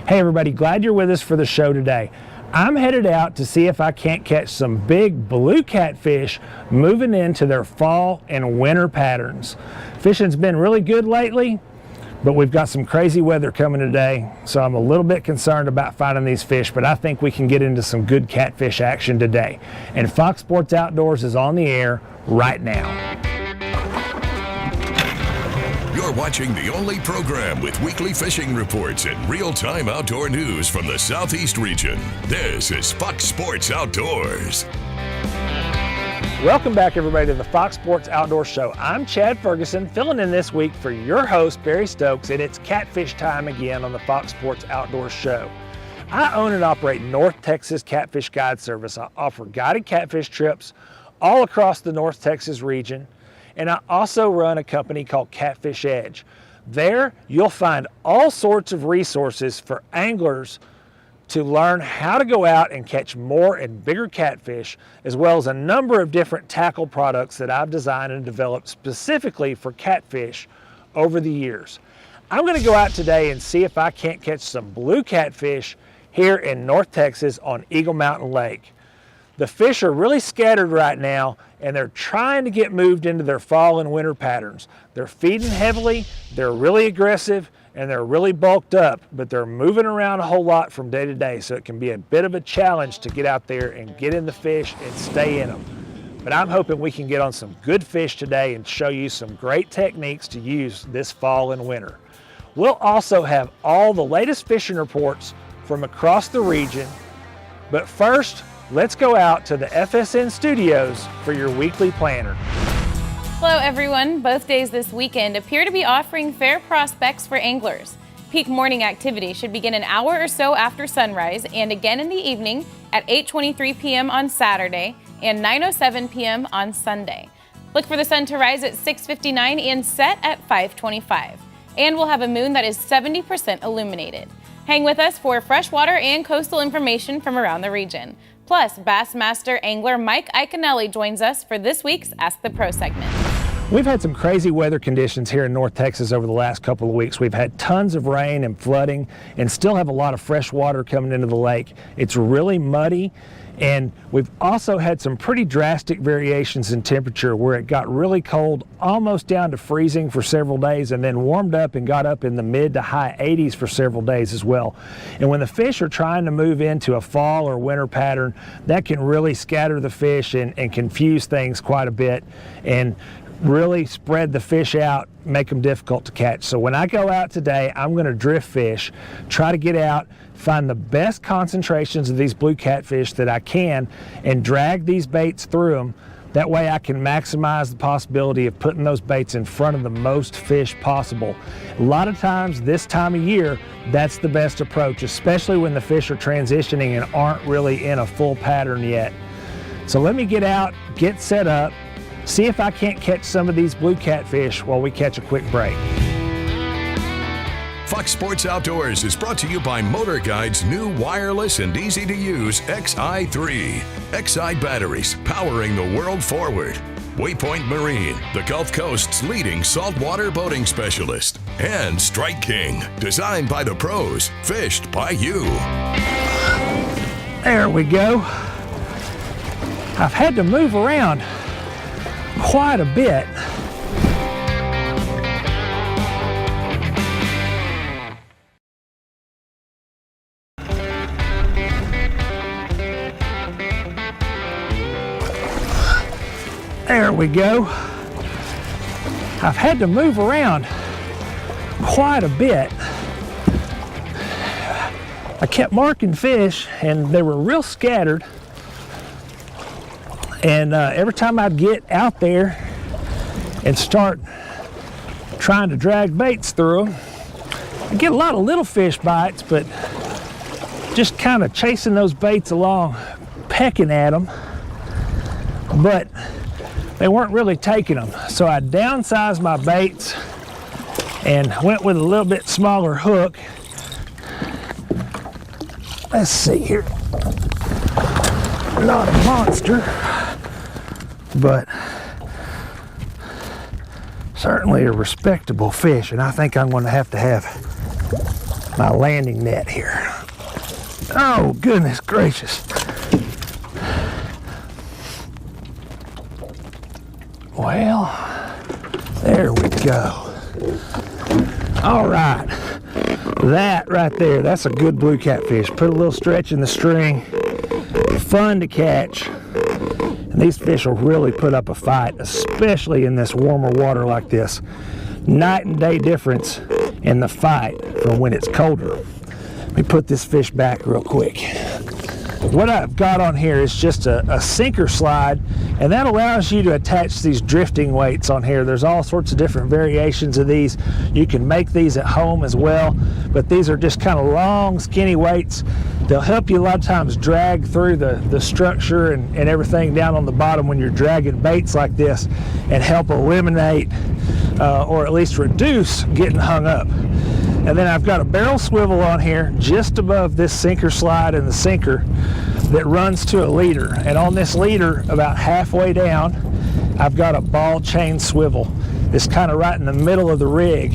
Hey everybody, glad you're with us for the show today. I'm headed out to see if I can't catch some big blue catfish moving into their fall and winter patterns. Fishing's been really good lately, but we've got some crazy weather coming today, so I'm a little bit concerned about finding these fish, but I think we can get into some good catfish action today. And Fox Sports Outdoors is on the air right now. You're watching the only program with weekly fishing reports and real-time outdoor news from the Southeast region. This is Fox Sports Outdoors. Welcome back, everybody, to the Fox Sports Outdoors Show. I'm Chad Ferguson, filling in this week for your host, Barry Stokes, and it's catfish time again on the Fox Sports Outdoors Show. I own and operate North Texas Catfish Guide Service. I offer guided catfish trips all across the North Texas region. And I also run a company called Catfish Edge. There, you'll find all sorts of resources for anglers to learn how to go out and catch more and bigger catfish, as well as a number of different tackle products that I've designed and developed specifically for catfish over the years. I'm gonna go out today and see if I can't catch some blue catfish here in North Texas on Eagle Mountain Lake. The fish are really scattered right now, and they're trying to get moved into their fall and winter patterns. They're feeding heavily, they're really aggressive, and they're really bulked up, but they're moving around a whole lot from day to day, so it can be a bit of a challenge to get out there and get in the fish and stay in them. But I'm hoping we can get on some good fish today and show you some great techniques to use this fall and winter. We'll also have all the latest fishing reports from across the region, but first, let's go out to the FSN studios for your weekly planner. Hello everyone. Both days this weekend appear to be offering fair prospects for anglers. Peak morning activity should begin an hour or so after sunrise and again in the evening at 8:23 p.m. on Saturday and 9:07 p.m. on Sunday. Look for the sun to rise at 6:59 and set at 5:25. And we'll have a moon that is 70% illuminated. Hang with us for freshwater and coastal information from around the region. Plus, Bassmaster angler Mike Iaconelli joins us for this week's Ask the Pro segment. We've had some crazy weather conditions here in North Texas over the last couple of weeks. We've had tons of rain and flooding and still have a lot of fresh water coming into the lake. It's really muddy, and we've also had some pretty drastic variations in temperature where it got really cold, almost down to freezing for several days, and then warmed up and got up in the mid to high 80s for several days as well. And when the fish are trying to move into a fall or winter pattern, that can really scatter the fish and confuse things quite a bit and really spread the fish out, make them difficult to catch. So when I go out today, I'm going to drift fish, try to get out, find the best concentrations of these blue catfish that I can, and drag these baits through them. That way I can maximize the possibility of putting those baits in front of the most fish possible. A lot of times this time of year, that's the best approach, especially when the fish are transitioning and aren't really in a full pattern yet. So let me get out, get set up, see if I can't catch some of these blue catfish while we catch a quick break. Fox Sports Outdoors is brought to you by MotorGuide's new wireless and easy-to-use XI3. XI batteries powering the world forward. Waypoint Marine, the Gulf Coast's leading saltwater boating specialist. And Strike King, designed by the pros, fished by you. There we go. I've had to move around quite a bit. There we go. I've had to move around quite a bit. I kept marking fish and they were real scattered. And every time I'd get out there and start trying to drag baits through them, I get a lot of little fish bites, but just kind of chasing those baits along, pecking at them, but they weren't really taking them. So I downsized my baits and went with a little bit smaller hook. Let's see here. Not a monster, but certainly a respectable fish, and I think I'm going to have my landing net here. Oh, goodness gracious. Well, there we go. All right, that right there, that's a good blue catfish. Put a little stretch in the string, fun to catch. And these fish will really put up a fight, especially in this warmer water like this. Night and day difference in the fight from when it's colder. Let me put this fish back real quick. What I've got on here is just a sinker slide, and that allows you to attach these drifting weights on here. There's all sorts of different variations of these. You can make these at home as well, but these are just kind of long, skinny weights. They'll help you a lot of times drag through the structure and everything down on the bottom when you're dragging baits like this, and help eliminate or at least reduce getting hung up. And then I've got a barrel swivel on here just above this sinker slide and the sinker that runs to a leader. And on this leader, about halfway down, I've got a ball chain swivel that's kind of right in the middle of the rig.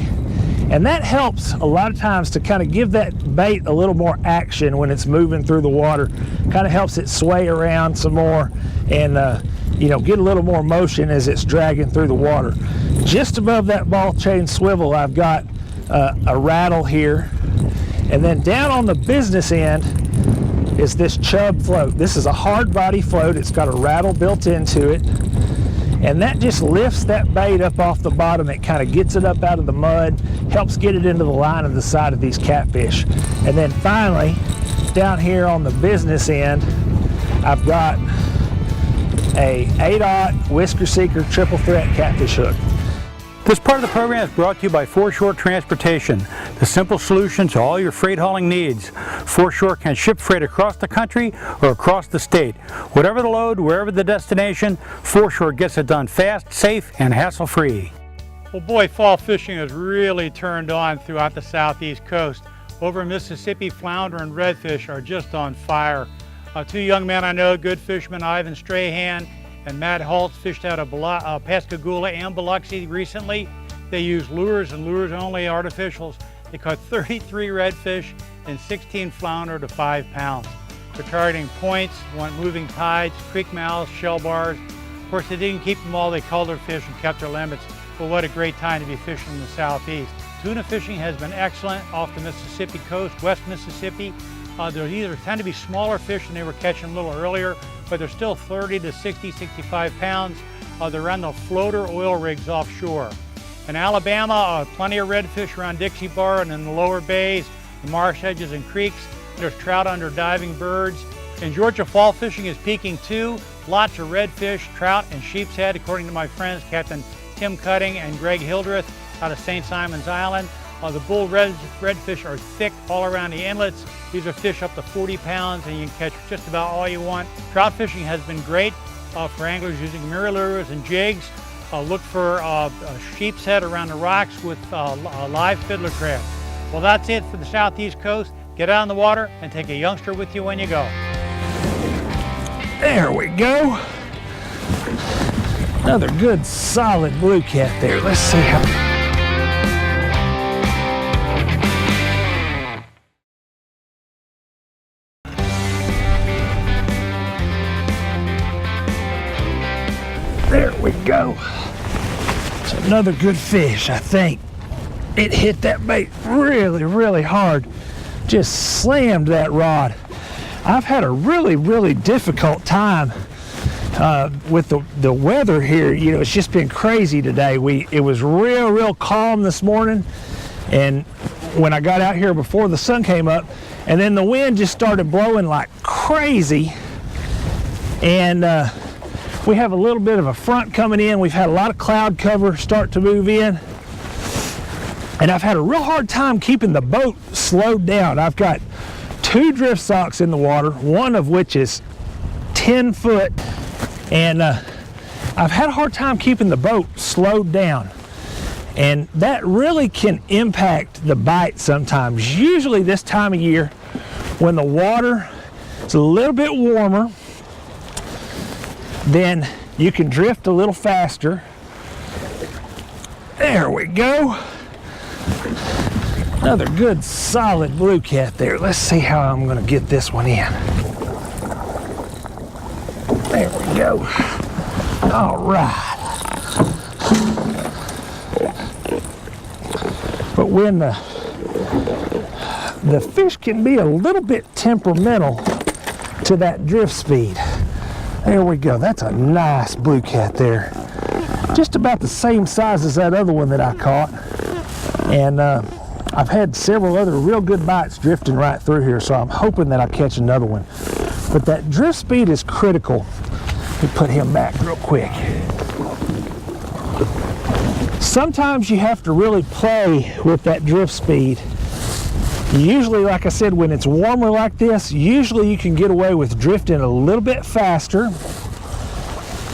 And that helps a lot of times to kind of give that bait a little more action when it's moving through the water. Kind of helps it sway around some more and you know, get a little more motion as it's dragging through the water. Just above that ball chain swivel, I've got a rattle here, and then down on the business end is this chub float. This is a hard body float. It's got a rattle built into it, and that just lifts that bait up off the bottom. It kind of gets it up out of the mud, helps get it into the line of the side of these catfish. And then finally, down here on the business end, I've got a 8/0 Whisker Seeker triple threat catfish hook. This part of the program is brought to you by Foreshore Transportation, the simple solution to all your freight hauling needs. Foreshore can ship freight across the country or across the state. Whatever the load, wherever the destination, Foreshore gets it done fast, safe, and hassle-free. Well, boy, fall fishing has really turned on throughout the southeast coast. Over in Mississippi, flounder and redfish are just on fire. Two young men I know, good fishermen, Ivan Strahan and Matt Holtz, fished out of Pascagoula and Biloxi recently. They used lures and lures only, artificials. They caught 33 redfish and 16 flounder to 5 pounds. They're targeting points, want moving tides, creek mouths, shell bars. Of course, they didn't keep them all. They culled their fish and kept their limits. But what a great time to be fishing in the southeast. Tuna fishing has been excellent off the Mississippi coast, West Mississippi. There tend to be smaller fish than they were catching a little earlier, but they're still 30 to 60, 65 pounds. They're on the floater oil rigs offshore. In Alabama, plenty of redfish around Dixie Bar and in the lower bays, the marsh edges and creeks. There's trout under diving birds. In Georgia, fall fishing is peaking too. Lots of redfish, trout, and sheep's head, according to my friends Captain Tim Cutting and Greg Hildreth out of St. Simon's Island. The bull redfish are thick all around the inlets. These are fish up to 40 pounds and you can catch just about all you want. Trout fishing has been great for anglers using mirror lures and jigs. Look for a sheep's head around the rocks with live fiddler crab. Well, that's it for the southeast coast. Get out in the water and take a youngster with you when you go. There we go. Another good solid blue cat there. Let's see how. There we go. It's another good fish, I think. It hit that bait really, really hard. Just slammed that rod. I've had a really, really difficult time with the weather here. You know, it's just been crazy today. It was real calm this morning, and when I got out here before the sun came up, and then the wind just started blowing like crazy, and we have a little bit of a front coming in. We've had a lot of cloud cover start to move in. And I've had a real hard time keeping the boat slowed down. I've got 2 drift socks in the water, one of which is 10 foot. And I've had a hard time keeping the boat slowed down. And that really can impact the bite sometimes. Usually this time of year, when the water is a little bit warmer, then you can drift a little faster. There we go. Another good solid blue cat there. Let's see how I'm going to get this one in. There we go. All right. But when the fish can be a little bit temperamental to that drift speed. There we go. That's a nice blue cat there. Just about the same size as that other one that I caught. And I've had several other real good bites drifting right through here, so I'm hoping that I catch another one. But that drift speed is critical. Let me put him back real quick. Sometimes you have to really play with that drift speed. Usually, like I said, when it's warmer like this, usually you can get away with drifting a little bit faster,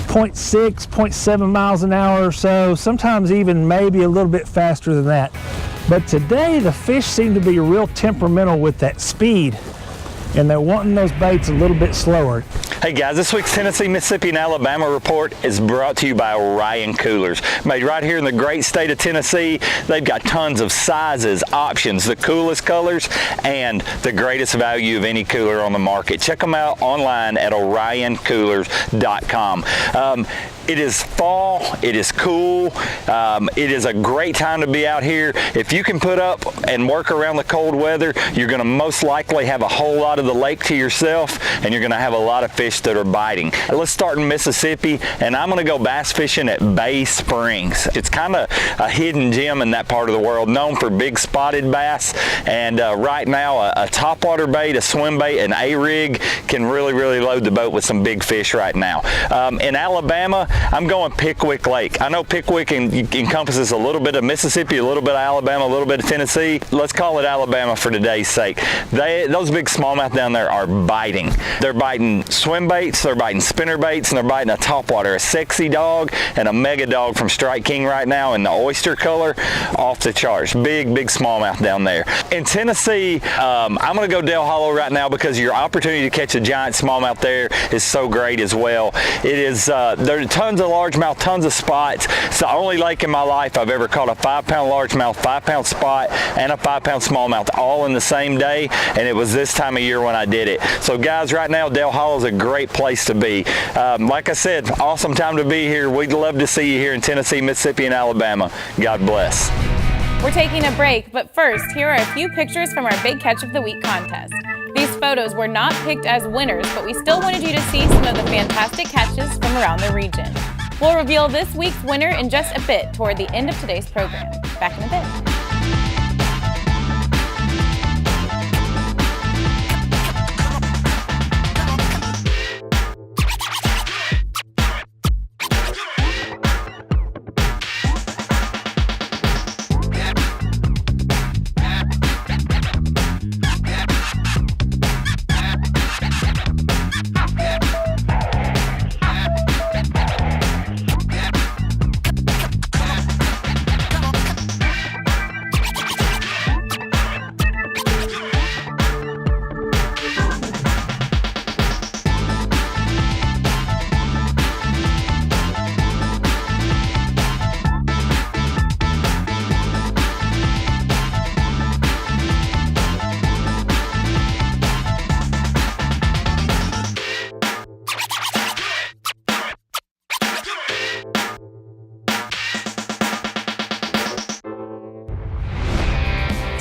0.6, 0.7 miles an hour or so, sometimes even maybe a little bit faster than that. But today, the fish seem to be real temperamental with that speed, and they're wanting those baits a little bit slower. Hey guys, this week's Tennessee, Mississippi, and Alabama report is brought to you by Orion Coolers. Made right here in the great state of Tennessee. They've got tons of sizes, options, the coolest colors, and the greatest value of any cooler on the market. Check them out online at orioncoolers.com. It is fall, it is cool, it is a great time to be out here. If you can put up and work around the cold weather, you're going to most likely have a whole lot of the lake to yourself, and you're going to have a lot of fish that are biting. Let's start in Mississippi, and I'm going to go bass fishing at Bay Springs. It's kind of a hidden gem in that part of the world, known for big spotted bass, and right now a topwater bait, a swim bait, an A-rig can really load the boat with some big fish right now. In Alabama, I'm going Pickwick Lake. I know Pickwick encompasses a little bit of Mississippi, a little bit of Alabama, a little bit of Tennessee. Let's call it Alabama for today's sake. Those big smallmouth down there are biting. They're biting swim baits, they're biting spinner baits, and they're biting a topwater, a sexy dog and a mega dog from Strike King right now in the oyster color, off the charts. Big smallmouth down there. In Tennessee, I'm going to go Dale Hollow right now because your opportunity to catch a giant smallmouth there is so great as well. It is, there are tons of largemouth, tons of spots. It's the only lake in my life I've ever caught a 5-pound largemouth, 5-pound spot, and a 5-pound smallmouth all in the same day, and it was this time of year when I did it. So guys, right now Dale Hollow is a great place to be. Like I said, awesome time to be here. We'd love to see you here in Tennessee, Mississippi, and Alabama. God bless. We're taking a break, but first, here are a few pictures from our Big Catch of the Week contest. These photos were not picked as winners, but we still wanted you to see some of the fantastic catches from around the region. We'll reveal this week's winner in just a bit toward the end of today's program. Back in a bit.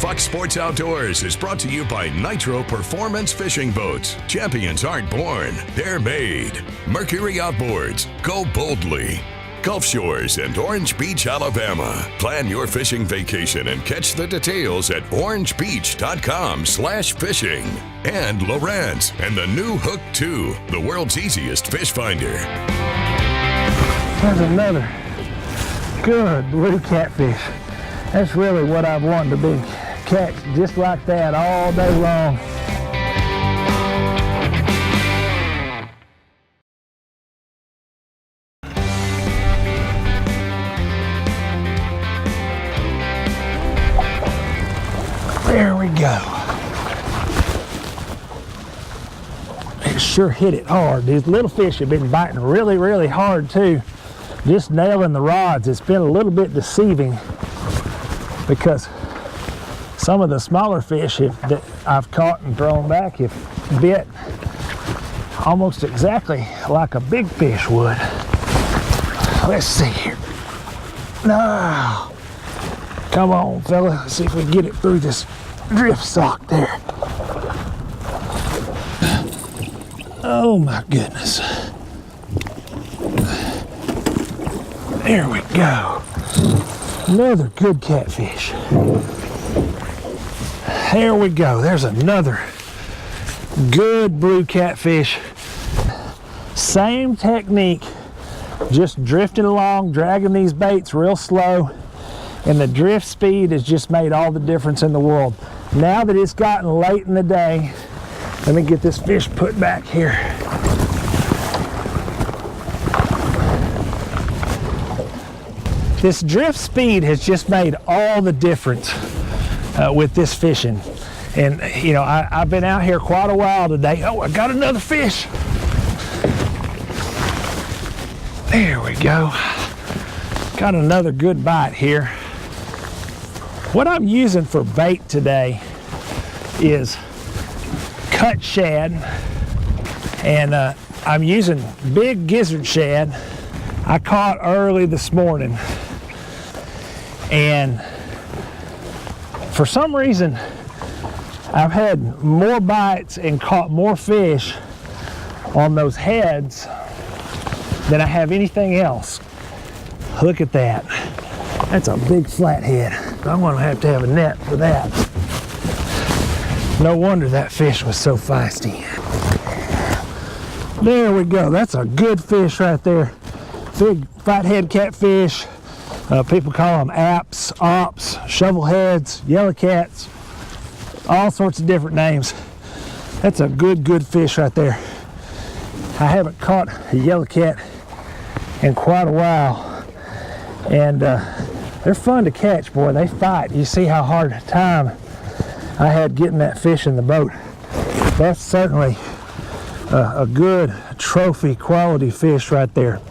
Fox Sports Outdoors is brought to you by NITRO Performance Fishing Boats. Champions aren't born, they're made. Mercury Outboards, go boldly. Gulf Shores and Orange Beach, Alabama. Plan your fishing vacation and catch the details at orangebeach.com/fishing. And Lowrance and the new Hook 2, the world's easiest fish finder. There's another good blue catfish. That's really what I've wanted to be. Catch just like that all day long. There we go. It sure hit it hard. These little fish have been biting really hard too. Just nailing the rods. It's been a little bit deceiving because some of the smaller fish that I've caught and thrown back have bit almost exactly like a big fish would. Let's see here. No. Come on, fella. Let's see if we can get it through this drift sock there. Oh my goodness. There we go. Another good catfish. There we go. There's another good blue catfish. Same technique, just drifting along, dragging these baits real slow, and the drift speed has just made all the difference in the world. Now that it's gotten late in the day, let me get this fish put back here. This drift speed has just made all the difference with this fishing. And you know, I've been out here quite a while today. Oh, I got another fish. There we go. Got another good bite here. What I'm using for bait today is cut shad, and I'm using big gizzard shad I caught early this morning. And for some reason, I've had more bites and caught more fish on those heads than I have anything else. Look at that. That's a big flathead. I'm gonna have to have a net for that. No wonder that fish was so feisty. There we go. That's a good fish right there. Big flathead catfish. People call them apps, ops, shovelheads, yellow cats, all sorts of different names. That's a good fish right there. I haven't caught a yellow cat in quite a while, and they're fun to catch, boy. They fight. You see how hard a time I had getting that fish in the boat. That's certainly a good trophy quality fish right there.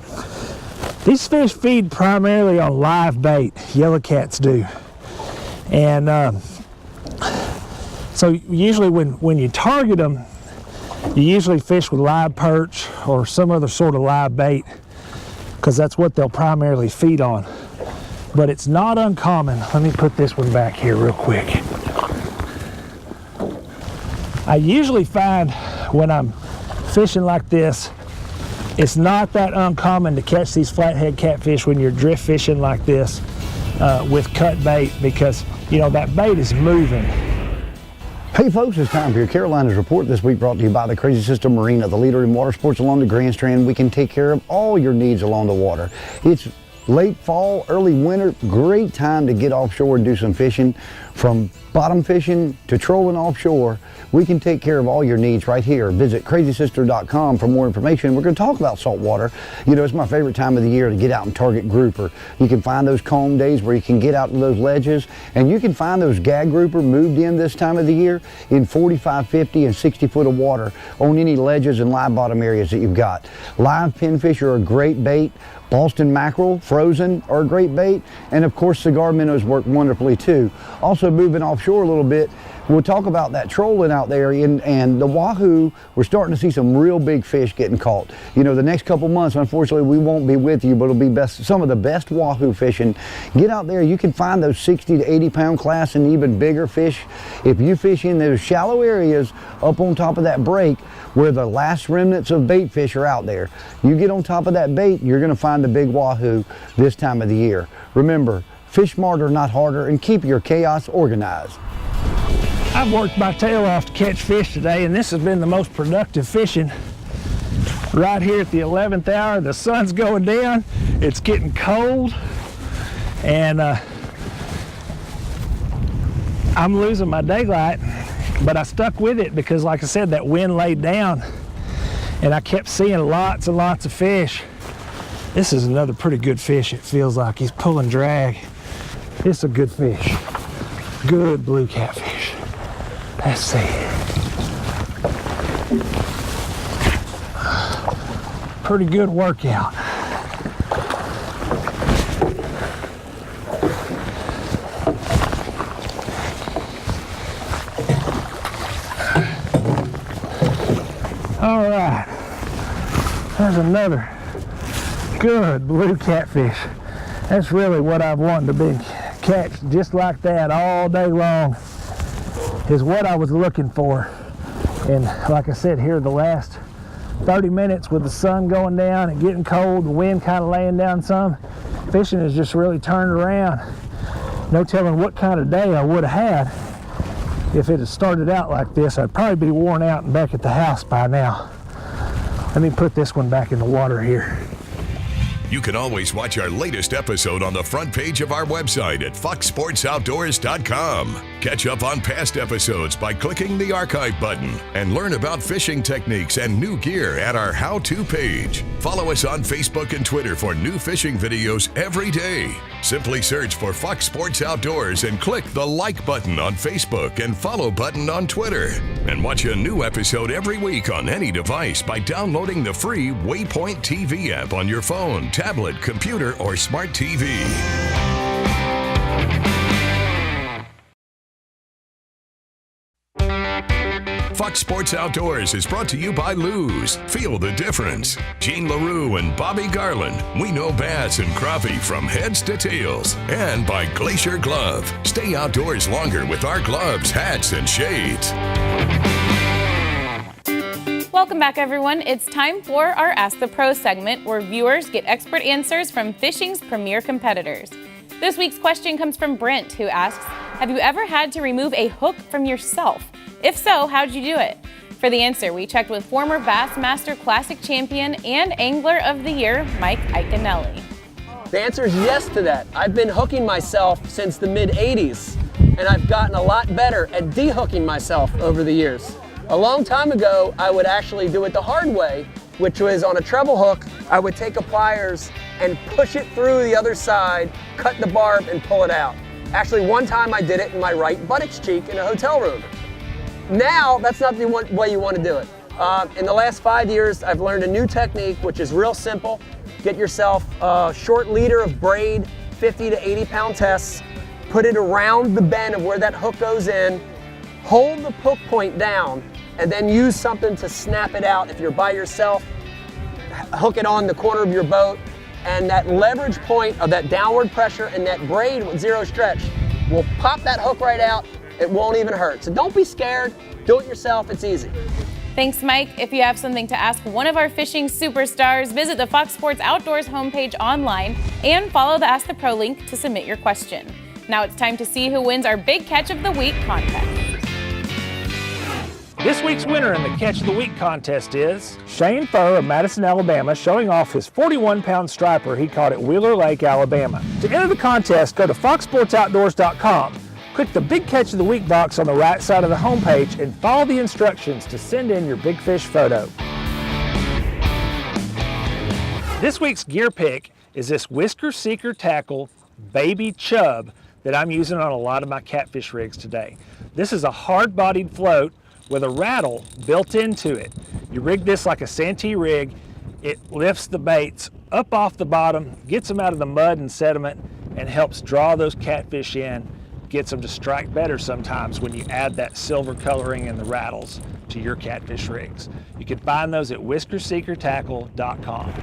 These fish feed primarily on live bait, yellow cats do. And so usually when you target them, you usually fish with live perch or some other sort of live bait, because that's what they'll primarily feed on. But it's not uncommon. Let me put this one back here real quick. I usually find when I'm fishing like this, it's not that uncommon to catch these flathead catfish when you're drift fishing like this with cut bait, because you know that bait is moving. Hey folks, it's time for your Carolinas Report this week, brought to you by the Crazy Sister Marina, the leader in water sports along the Grand Strand. We can take care of all your needs along the water. It's late fall, early winter, great time to get offshore and do some fishing. From bottom fishing to trolling offshore, we can take care of all your needs right here. Visit crazysister.com for more information. We're going to talk about saltwater. You know, it's my favorite time of the year to get out and target grouper. You can find those calm days where you can get out to those ledges, and you can find those gag grouper moved in this time of the year in 45, 50, and 60 foot of water on any ledges and live bottom areas that you've got. Live pinfish are a great bait. Boston mackerel, frozen, are a great bait. And of course, cigar minnows work wonderfully too. Also moving offshore a little bit, we'll talk about that trolling out there, and the wahoo, we're starting to see some real big fish getting caught. You know, the next couple months, unfortunately, we won't be with you, but it'll be some of the best wahoo fishing. Get out there, you can find those 60 to 80 pound class and even bigger fish. If you fish in those shallow areas up on top of that break where the last remnants of bait fish are out there, you get on top of that bait, you're gonna find the big wahoo this time of the year. Remember, fish smarter, not harder, and keep your chaos organized. I've worked my tail off to catch fish today, and this has been the most productive fishing. Right here at the 11th hour, the sun's going down, it's getting cold, and I'm losing my daylight, but I stuck with it because, like I said, that wind laid down, and I kept seeing lots and lots of fish. This is another pretty good fish, it feels like. He's pulling drag. It's a good fish. Good blue catfish. Let's see. Pretty good workout. All right, there's another good blue catfish. That's really what I've wanted to be. Catch just like that all day long is what I was looking for. And like I said, here the last 30 minutes with the sun going down and getting cold, the wind kind of laying down some, fishing has just really turned around. No telling what kind of day I would have had if it had started out like this. I'd probably be worn out and back at the house by now. Let me put this one back in the water here. You can always watch our latest episode on the front page of our website at foxsportsoutdoors.com. Catch up on past episodes by clicking the archive button and learn about fishing techniques and new gear at our how-to page. Follow us on Facebook and Twitter for new fishing videos every day. Simply search for Fox Sports Outdoors and click the like button on Facebook and follow button on Twitter. And watch a new episode every week on any device by downloading the free Waypoint TV app on your phone, tablet, computer, or smart TV. Fox Sports Outdoors is brought to you by Lew's. Feel the difference. Gene LaRue and Bobby Garland. We know bass and crappie from heads to tails. And by Glacier Glove. Stay outdoors longer with our gloves, hats, and shades. Welcome back, everyone. It's time for our Ask the Pro segment, where viewers get expert answers from fishing's premier competitors. This week's question comes from Brent, who asks, have you ever had to remove a hook from yourself? If so, how'd you do it? For the answer, we checked with former Bassmaster Classic champion and Angler of the Year, Mike Iaconelli. The answer is yes to that. I've been hooking myself since the mid-'80s, and I've gotten a lot better at de-hooking myself over the years. A long time ago, I would actually do it the hard way, which was on a treble hook. I would take a pliers and push it through the other side, cut the barb, and pull it out. Actually, one time I did it in my right buttocks cheek in a hotel room. Now, that's not the way you want to do it. In the last 5 years, I've learned a new technique, which is real simple. Get yourself a short leader of braid, 50 to 80 pound tests, put it around the bend of where that hook goes in, hold the hook point down, and then use something to snap it out. If you're by yourself, hook it on the corner of your boat, and that leverage point of that downward pressure and that braid with zero stretch will pop that hook right out. It won't even hurt. So don't be scared. Do it yourself. It's easy. Thanks, Mike. If you have something to ask one of our fishing superstars, visit the Fox Sports Outdoors homepage online and follow the Ask the Pro link to submit your question. Now it's time to see who wins our Big Catch of the Week contest. This week's winner in the Catch of the Week contest is Shane Furr of Madison, Alabama, showing off his 41-pound striper he caught at Wheeler Lake, Alabama. To enter the contest, go to foxsportsoutdoors.com. Click the Big Catch of the Week box on the right side of the homepage and follow the instructions to send in your big fish photo. This week's gear pick is this Whisker Seeker Tackle Baby Chub that I'm using on a lot of my catfish rigs today. This is a hard-bodied float with a rattle built into it. You rig this like a Santee rig, it lifts the baits up off the bottom, gets them out of the mud and sediment, and helps draw those catfish in, gets them to strike better sometimes when you add that silver coloring and the rattles to your catfish rigs. You can find those at whiskerseekertackle.com.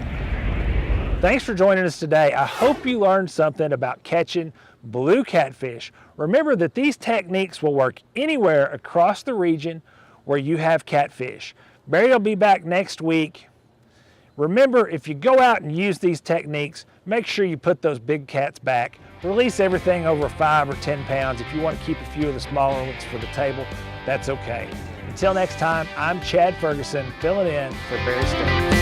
Thanks for joining us today. I hope you learned something about catching blue catfish. Remember that these techniques will work anywhere across the region where you have catfish. Barry will be back next week. Remember, if you go out and use these techniques, make sure you put those big cats back. Release everything over 5 or 10 pounds. If you want to keep a few of the smaller ones for the table, that's okay. Until next time, I'm Chad Ferguson, filling in for Barry Stokes.